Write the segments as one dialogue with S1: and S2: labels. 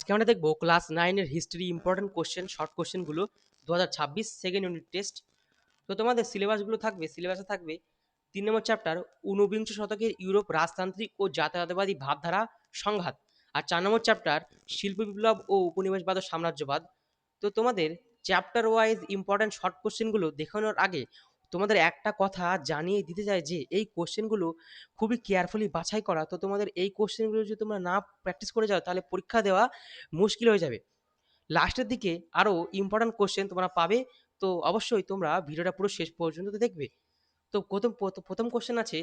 S1: আজকে আমরা দেখব ক্লাস 9 এর হিস্ট্রি ইম্পর্টেন্ট কোশ্চেন শর্ট কোশ্চেনগুলো 2026 সেকেন্ড ইউনিট টেস্ট। তো তোমাদের সিলেবাসগুলো থাকবে, সিলেবাসে থাকবে 3 নম্বর চ্যাপ্টার ঊনবিংশ শতকের ইউরোপ রাজতান্ত্রিক ও জাতীয়তাবাদী ভাবধারা সংঘাত, আর 4 নম্বর চ্যাপ্টার শিল্প বিপ্লব ও উপনিবেশবাদ ও সাম্রাজ্যবাদ। তো তোমাদের চ্যাপ্টার ওয়াইজ ইম্পর্টেন্ট শর্ট কোশ্চেনগুলো দেখানোর আগে তোমাদের একটা কথা জানিয়ে দিতে চাই যে এই কোশ্চেনগুলো খুবই কেয়ারফুলি বাছাই করা। তো তোমাদের এই কোশ্চেনগুলো যদি তোমরা না প্র্যাকটিস করে যাও তাহলে পরীক্ষা দেওয়া মুশকিল হয়ে যাবে। লাস্টের দিকে আরও ইম্পর্টেন্ট কোশ্চেন তোমরা পাবে। তো অবশ্যই তোমরা ভিডিওটা পুরো শেষ পর্যন্ত দেখবে। তো প্রথম কোশ্চেন আছে,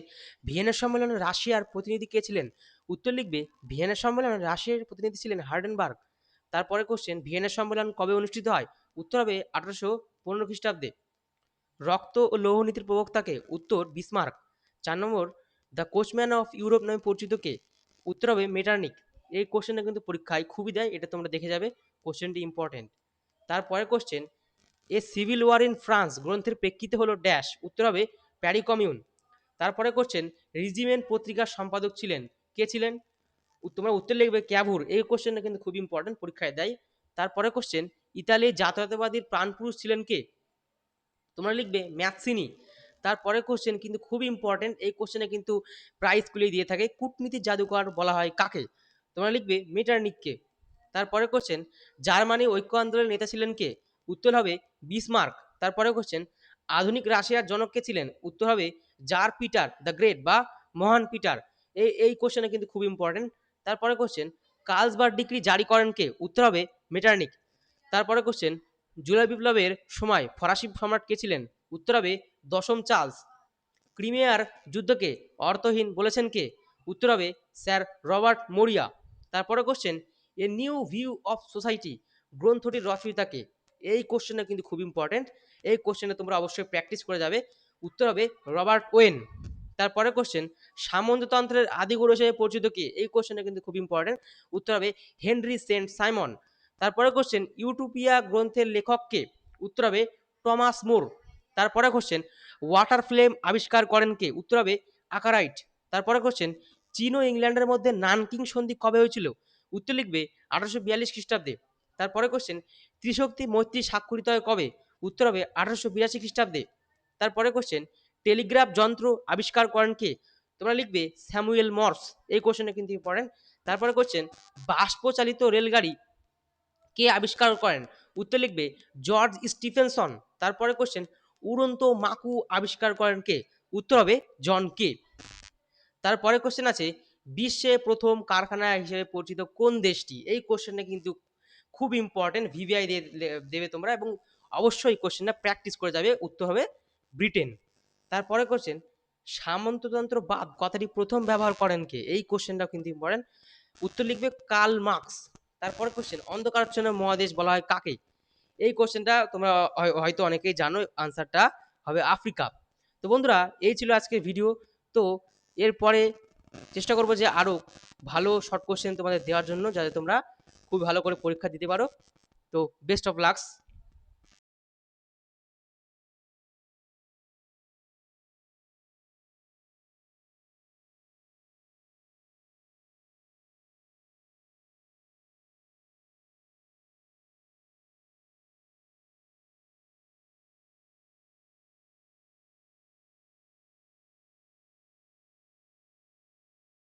S1: ভিয়েনা সম্মেলনে রাশিয়ার প্রতিনিধি কে ছিলেন? উত্তর লিখবে ভিয়েনা সম্মেলনে রাশিয়ার প্রতিনিধি ছিলেন হার্ডেনবার্গ। তারপরে কোশ্চেন, ভিয়েনা সম্মেলন কবে অনুষ্ঠিত হয়? উত্তর হবে 1815 খ্রিস্টাব্দে। রক্ত ও লৌহ নীতির প্রবক্তাকে? উত্তর Bismarck. 4 number, the coachman of Europe নামে পরিচিত কে? উত্তর হবে মেটারনিক। এই কোশ্চেনটা কিন্তু পরীক্ষায় খুবই দেয়, এটা তোমরা দেখে যাবে, কোশ্চেনটি ইম্পর্টেন্ট। তারপরে question, a civil war in France গ্রন্থের প্রেক্ষিতে হলো ড্যাশ? উত্তর হবে প্যারি কমিউন। তারপরে কোশ্চেন, রিজিমেন্ট পত্রিকার সম্পাদক ছিলেন কে ছিলেন? তোমরা উত্তর লিখবে ক্যাভুর। এই কোশ্চেনটা কিন্তু খুব ইম্পর্টেন্ট, পরীক্ষায় দেয়। তারপরে কোশ্চেন, ইতালির জাতীয়তাবাদীর প্রাণপুরুষ ছিলেন কে? তোমরা লিখবে ম্যাথসিনি। তারপরে কোশ্চেন কিন্তু খুব ইম্পর্টেন্ট, এই কোশ্চেনে কিন্তু প্রায় স্কুলেই দিয়ে থাকে, কূটনীতির জাদুকর বলা হয় কাকে? তোমরা লিখবে মেটারনিককে। তারপরে কোশ্চেন, জার্মানি ঐক্য আন্দোলনের নেতা ছিলেন কে? উত্তর হবে বিসমার্ক। তারপরে কোশ্চেন, আধুনিক রাশিয়ার জনক কে ছিলেন? উত্তর হবে জার পিটার দ্য গ্রেট বা মহান পিটার। এই কোশ্চেনে কিন্তু খুব ইম্পর্টেন্ট। তারপরে কোশ্চেন, কার্লসবার্গ ডিক্রি জারি করেন কে? উত্তর হবে মেটারনিক। তারপরে কোশ্চেন, জুলাই বিপ্লবের সময় ফরাসি সম্রাট কে ছিলেন? উত্তর হবে দশম চার্লস। ক্রিমিয়ার যুদ্ধকে অর্থহীন বলেছেন কে? উত্তর হবে স্যার রবার্ট মরিয়া। তারপরে question, a new view of society গ্রন্থটির রচয়িতাকে? এই কোশ্চেনটা কিন্তু খুব ইম্পর্টেন্ট, এই কোশ্চেনটা তোমরা অবশ্যই প্র্যাকটিস করে যাবে। উত্তর হবে রবার্ট ওয়েন। তারপরে কোশ্চেন, সামন্ততন্ত্রের আদিগুরু হিসেবে পরিচিত কে? এই কোশ্চেনটা কিন্তু খুব ইম্পর্টেন্ট। উত্তর হবে হেনরি সেন্ট সাইমন। তারপরে কোশ্চেন, ইউটোপিয়া গ্রন্থের লেখক কে? উত্তর হবে টমাস মোর। তারপরে কোশ্চেন, ওয়াটার ফ্লেম আবিষ্কার করেন কে? উত্তর হবে আকারাইট। তারপরে কোশ্চেন, চীন ও ইংল্যান্ডের মধ্যে নানকিং সন্ধি কবে হয়েছিল? উত্তর লিখবে 1842 খ্রিস্টাব্দে। তারপরে কোশ্চেন, ত্রিশক্তি মৈত্রী স্বাক্ষরিত হয় কবে? উত্তর হবে 1882 খ্রিস্টাব্দে। তারপরে কোশ্চেন, টেলিগ্রাফ যন্ত্র আবিষ্কার করেন কে? তোমরা লিখবে স্যামুয়েল মর্স। এই কোশ্চেনটা কিন্তু ইম্পর্টেন্ট। তারপরে কোশ্চেন, বাষ্পচালিত রেলগাড়ি কে আবিষ্কার করেন? উত্তর লিখবে জর্জ স্টিফেনসন। তারপরে কোশ্চেন, উড়ন্ত মাকু আবিষ্কার করেন কে? উত্তর হবে জন কে। তারপরে কোশ্চেন আছে, বিশ্বে প্রথম কারখানা হিসেবে পরিচিত কোন দেশটি? এই কোশ্চেনটা কিন্তু খুব ইম্পর্টেন্ট, ভিভিআই দেবে তোমরা, এবং অবশ্যই কোশ্চেনটা প্র্যাকটিস করে যাবে। উত্তর হবে ব্রিটেন। তারপরে কোশ্চেন, সামন্ততন্ত্র বাদ কথাটি প্রথম ব্যবহার করেন কে? এই কোশ্চেনটাও কিন্তু ইম্পর্টেন্ট। উত্তর লিখবে কার্ল মার্কস। তারপরে কোশ্চেন, অন্ধকারাচ্ছন্ন মহাদেশ বলা হয় কাকে? এই কোশ্চেনটা তোমরা হয়তো অনেকেই জানো, আনসারটা হবে আফ্রিকা। তো বন্ধুরা, এই ছিল আজকের ভিডিও। তো এরপরে চেষ্টা করবো যে আরও ভালো শর্ট কোশ্চেন তোমাদের দেওয়ার জন্য, যাতে তোমরা খুব ভালো করে পরীক্ষা দিতে পারো। তো বেস্ট অফ লাকস।